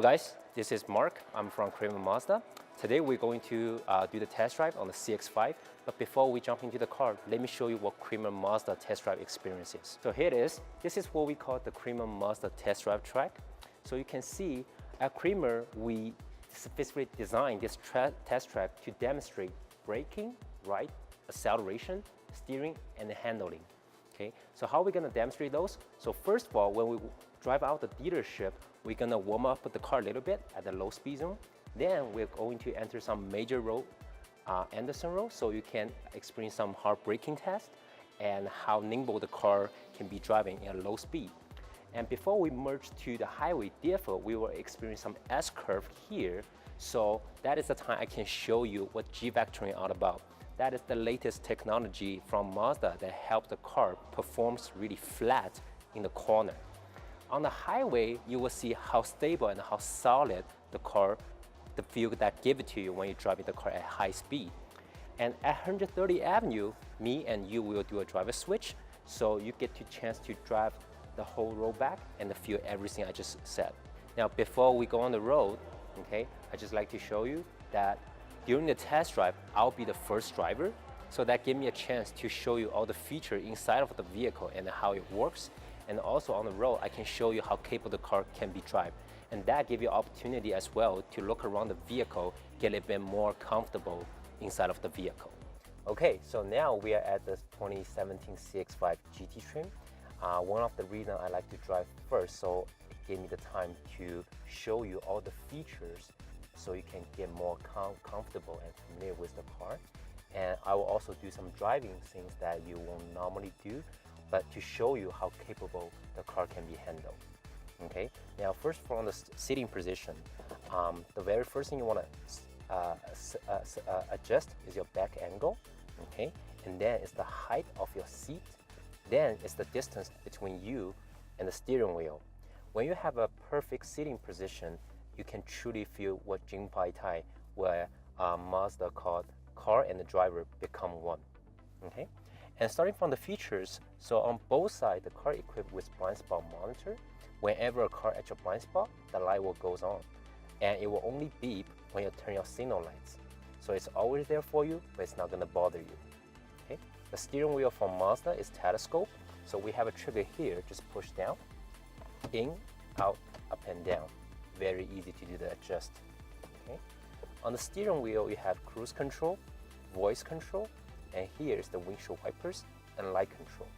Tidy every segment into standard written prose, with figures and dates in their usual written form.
guys, this is Mark. I'm from Kramer Mazda. Today we're going to do the test drive on the CX-5. But before we jump into the car, let me show you what Kramer Mazda test drive experience is. So here it is. This is what we call the Kramer Mazda test drive track. So you can see at Kramer, we specifically designed this test track to demonstrate braking, right, acceleration, steering, and handling. Okay, so how are we gonna demonstrate those? So first of all, when we drive out the dealership, we're gonna warm up the car a little bit at the low speed zone. Then we're going to enter some major road, Anderson Road, so you can experience some hard braking test and how nimble the car can be driving at low speed. And before we merge to the highway, therefore, we will experience some S-curve here. So that is the time I can show you what G-vectoring is all about. That is the latest technology from Mazda that helps the car performs really flat in the corner. On the highway, you will see how stable and how solid the car, the feel that give it to you when you're driving the car at high speed. And at 130 Avenue, me and you will do a driver switch, so you get to chance to drive the whole road back and feel everything I just said. Now, before we go on the road, okay, I just like to show you that during the test drive, I'll be the first driver, so that gives me a chance to show you all the features inside of the vehicle and how it works. And also on the road, I can show you how capable the car can be driven. And that gives you opportunity as well to look around the vehicle, get a bit more comfortable inside of the vehicle. Okay, so now we are at the 2017 CX-5 GT trim. One of the reasons I like to drive first, so it gave me the time to show you all the features so you can get more comfortable and familiar with the car. And I will also do some driving things that you won't normally do, but to show you how capable the car can be handled. Okay, now first from the sitting position, the very first thing you want to adjust is your back angle, okay, and then it's the height of your seat, then it's the distance between you and the steering wheel. When you have a perfect sitting position, you can truly feel what Jingpai Tai, where Mazda called car and the driver become one. Okay. And starting from the features, so on both sides, the car equipped with blind spot monitor. Whenever a car at your blind spot, the light will goes on, and it will only beep when you turn your signal lights. So it's always there for you, but it's not gonna bother you. Okay. The steering wheel from Mazda is telescope, so we have a trigger here. Just push down, in, out, up and down. Very easy to do the adjust. Okay. On the steering wheel, you have cruise control, voice control, and here is the windshield wipers and light control.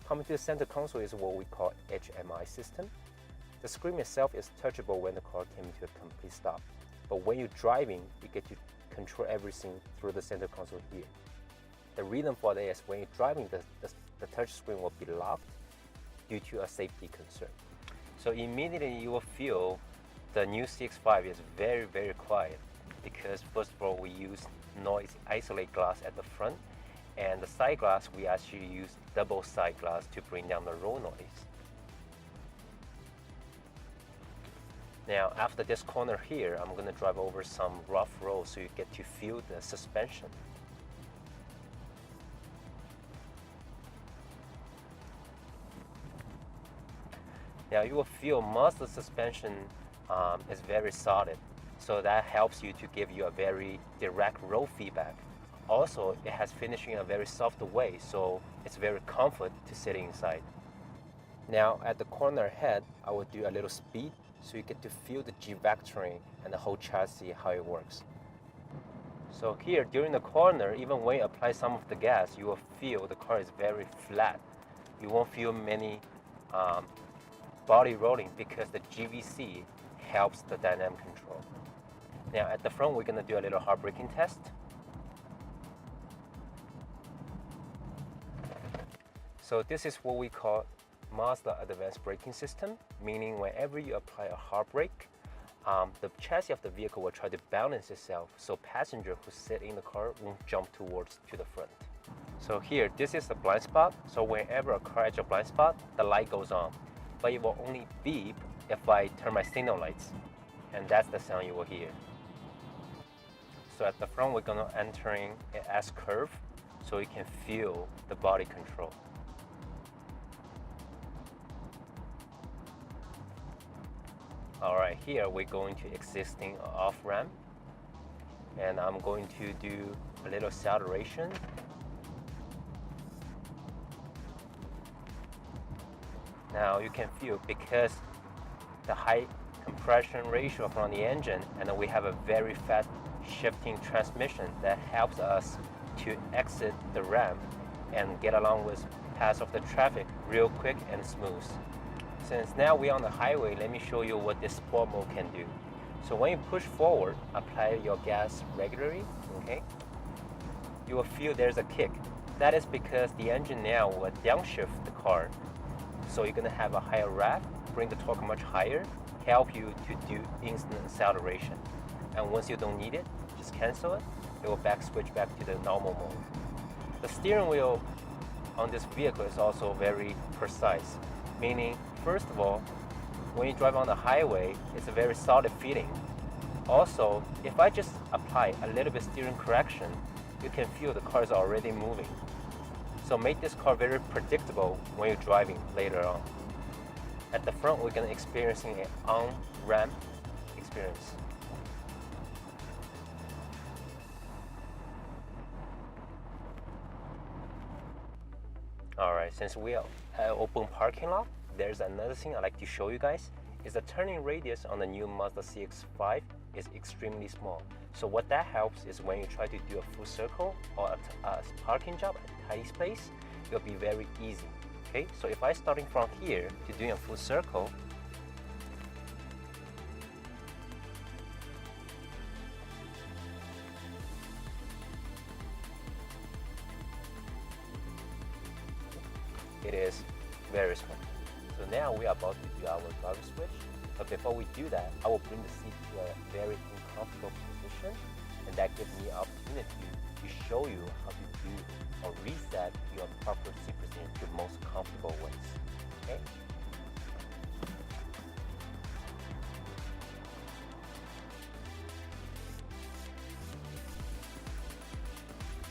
Coming to the center console is what we call HMI system. The screen itself is touchable when the car came to a complete stop. But when you're driving, you get to control everything through the center console here. The reason for that is when you're driving, the touch screen will be locked due to a safety concern. So immediately you will feel the new CX-5 is very, very quiet because first of all, we use noise isolate glass at the front, and the side glass we actually use double side glass to bring down the road noise. Now after this corner here, I'm going to drive over some rough roads so you get to feel the suspension. Now you will feel Mazda suspension is very solid. So that helps you to give you a very direct road feedback. Also, it has finishing in a very soft way, so it's very comfort to sit inside. Now at the corner ahead, I will do a little speed so you get to feel the G-vectoring and the whole chassis, how it works. So here during the corner, even when you apply some of the gas, you will feel the car is very flat. You won't feel many body rolling because the GVC helps the dynamic control. Now at the front, we're gonna do a little hard braking test. So this is what we call Mazda Advanced Braking System, meaning whenever you apply a hard brake, the chassis of the vehicle will try to balance itself so passenger who sit in the car won't jump towards to the front. So here, this is the blind spot. So whenever a car at your blind spot, the light goes on, but it will only beep if I turn my signal lights, and that's the sound you will hear. So at the front, we're gonna entering an S-curve so you can feel the body control. All right, here we're going to existing off ramp, and I'm going to do a little acceleration. Now you can feel, because the high compression ratio from the engine, and then we have a very fast shifting transmission that helps us to exit the ramp and get along with path of the traffic real quick and smooth. Since now we're on the highway, let me show you what this sport mode can do. So when you push forward, apply your gas regularly, okay? You will feel there's a kick. That is because the engine now will downshift the car. So you're gonna have a higher rev, bring the torque much higher, help you to do instant acceleration. And once you don't need it, just cancel it. It will switch back to the normal mode. The steering wheel on this vehicle is also very precise, meaning, first of all, when you drive on the highway, it's a very solid feeling. Also, if I just apply a little bit steering correction, you can feel the car is already moving. So make this car very predictable when you're driving later on. At the front, we're going to experiencing an on-ramp experience. All right, since we are at open parking lot, there's another thing I'd like to show you guys, is the turning radius on the new Mazda CX-5 is extremely small. So what that helps is when you try to do a full circle or a parking job at a tight space, it'll be very easy. Okay, so if I starting from here to doing a full circle, it is very small. So now we are about to do our driver switch, but before we do that, I will bring the seat to a very uncomfortable position, and that gives me an opportunity to show you how to do or reset your proper seat position to the most comfortable ways. Okay?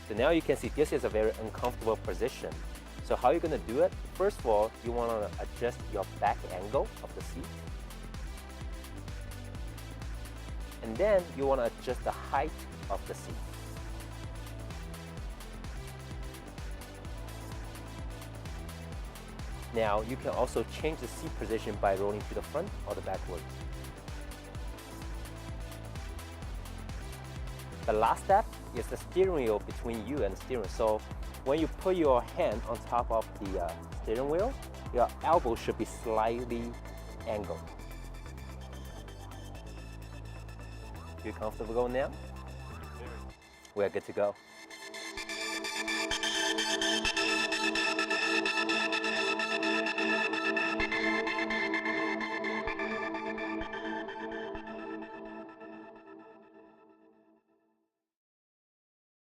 So now you can see this is a very uncomfortable position. So how are you going to do it? First of all, you want to adjust your back angle of the seat. And then you want to adjust the height of the seat. Now you can also change the seat position by rolling to the front or the backwards. The last step is the steering wheel between you and the steering wheel. So when you put your hand on top of the steering wheel, your elbow should be slightly angled. You comfortable going now? We're good to go.